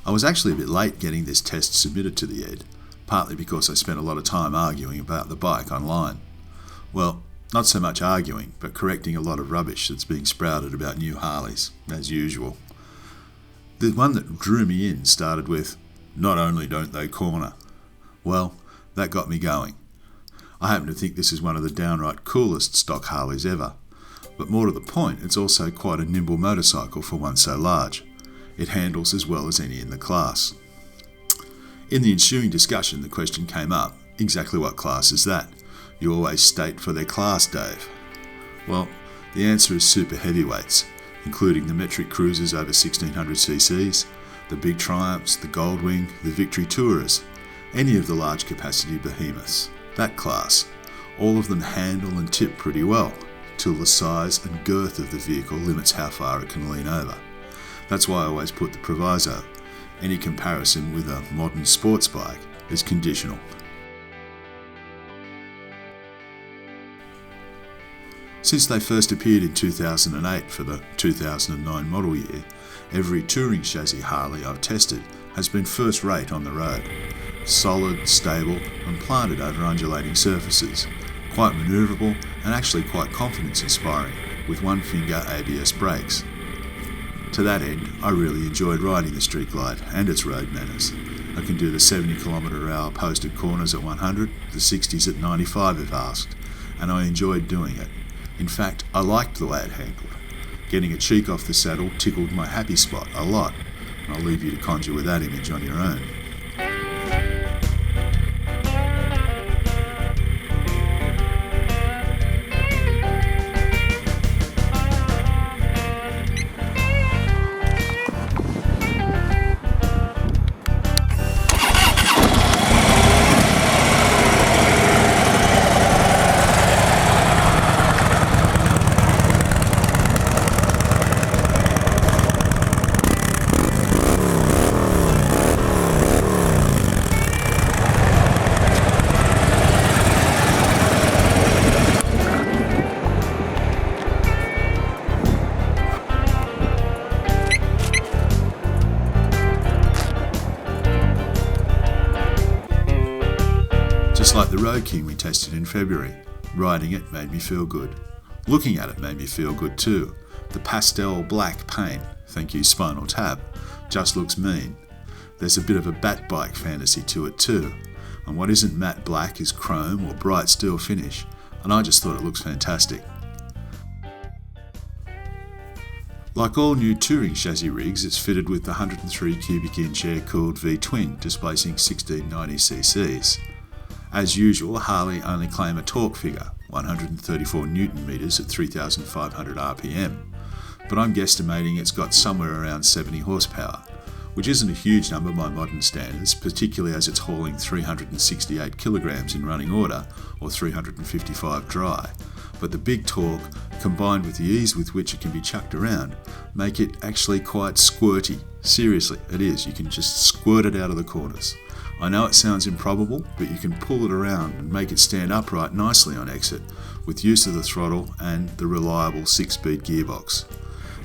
I was actually a bit late getting this test submitted to the Ed, partly because I spent a lot of time arguing about the bike online. Well, not so much arguing, but correcting a lot of rubbish that's being sprouted about new Harleys, as usual. The one that drew me in started with, "Not only don't they corner." Well, that got me going. I happen to think this is one of the downright coolest stock Harleys ever. But more to the point, it's also quite a nimble motorcycle for one so large. It handles as well as any in the class. In the ensuing discussion, the question came up, exactly what class is that? You always state for their class, Dave. Well, the answer is super heavyweights, including the metric cruisers over 1600 cc's, the big Triumphs, the Goldwing, the Victory Tourers, any of the large capacity behemoths. That class. All of them handle and tip pretty well, till the size and girth of the vehicle limits how far it can lean over. That's why I always put the proviso. Any comparison with a modern sports bike is conditional. Since they first appeared in 2008 for the 2009 model year, every touring chassis Harley I've tested has been first rate on the road. Solid, stable and planted over undulating surfaces. Quite manoeuvrable and actually quite confidence-inspiring with one finger ABS brakes. To that end, I really enjoyed riding the Street Glide and its road manners. I can do the 70km/h posted corners at 100, the 60s at 95 if asked, and I enjoyed doing it. In fact, I liked the way it handled. Getting a cheek off the saddle tickled my happy spot a lot, and I'll leave you to conjure with that image on your own. Just like the Road King we tested in February, riding it made me feel good. Looking at it made me feel good too. The pastel black paint, thank you Spinal Tap, just looks mean. There's a bit of a bat bike fantasy to it too, and what isn't matte black is chrome or bright steel finish, and I just thought it looks fantastic. Like all new touring chassis rigs, it's fitted with the 103 cubic inch air-cooled V-twin displacing 1690 cc's. As usual, Harley only claim a torque figure, 134 Newton meters at 3,500 RPM, but I'm guesstimating it's got somewhere around 70 horsepower, which isn't a huge number by modern standards, particularly as it's hauling 368 kilograms in running order, or 355 dry. But the big torque, combined with the ease with which it can be chucked around, make it actually quite squirty. Seriously, it is. You can just squirt it out of the corners. I know it sounds improbable, but you can pull it around and make it stand upright nicely on exit with use of the throttle and the reliable 6-speed gearbox.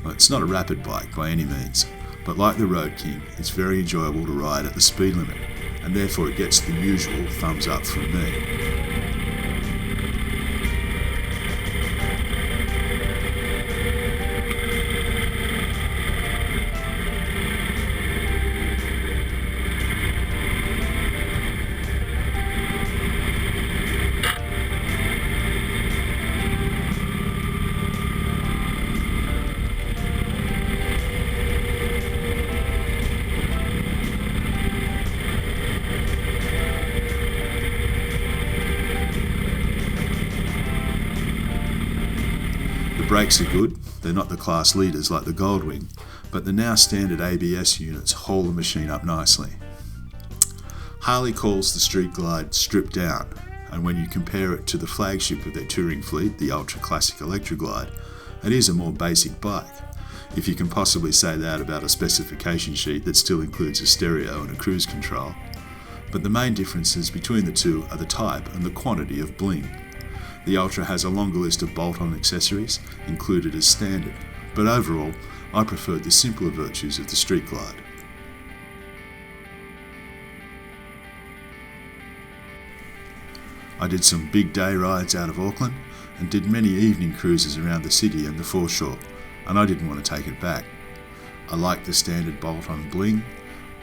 Well, it's not a rapid bike by any means, but like the Road King, it's very enjoyable to ride at the speed limit, and therefore it gets the usual thumbs up from me. The brakes are good, they're not the class leaders like the Goldwing, but the now standard ABS units hold the machine up nicely. Harley calls the Street Glide stripped down, and when you compare it to the flagship of their touring fleet, the Ultra Classic Electra Glide, it is a more basic bike, if you can possibly say that about a specification sheet that still includes a stereo and a cruise control. But the main differences between the two are the type and the quantity of bling. The Ultra has a longer list of bolt-on accessories included as standard, but overall I preferred the simpler virtues of the Street Glide. I did some big day rides out of Auckland and did many evening cruises around the city and the foreshore, and I didn't want to take it back. I like the standard bolt-on bling,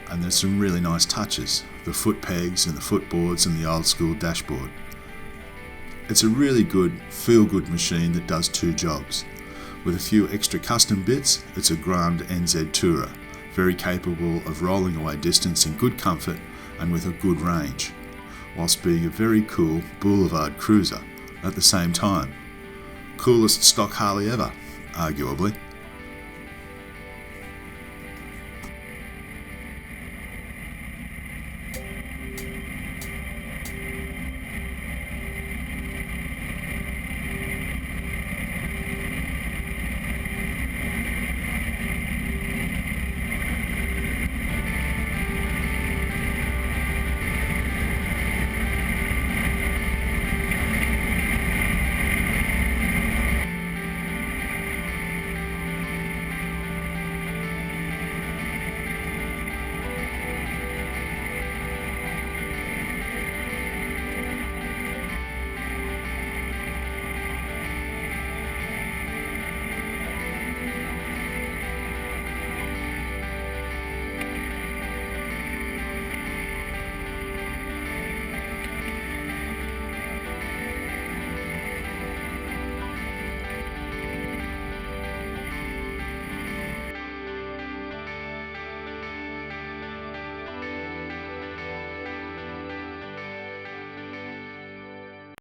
and there's some really nice touches, the foot pegs and the footboards and the old school dashboard. It's a really good, feel-good machine that does two jobs. With a few extra custom bits, it's a Grand NZ Tourer, very capable of rolling away distance in good comfort and with a good range, whilst being a very cool boulevard cruiser at the same time. Coolest stock Harley ever, arguably.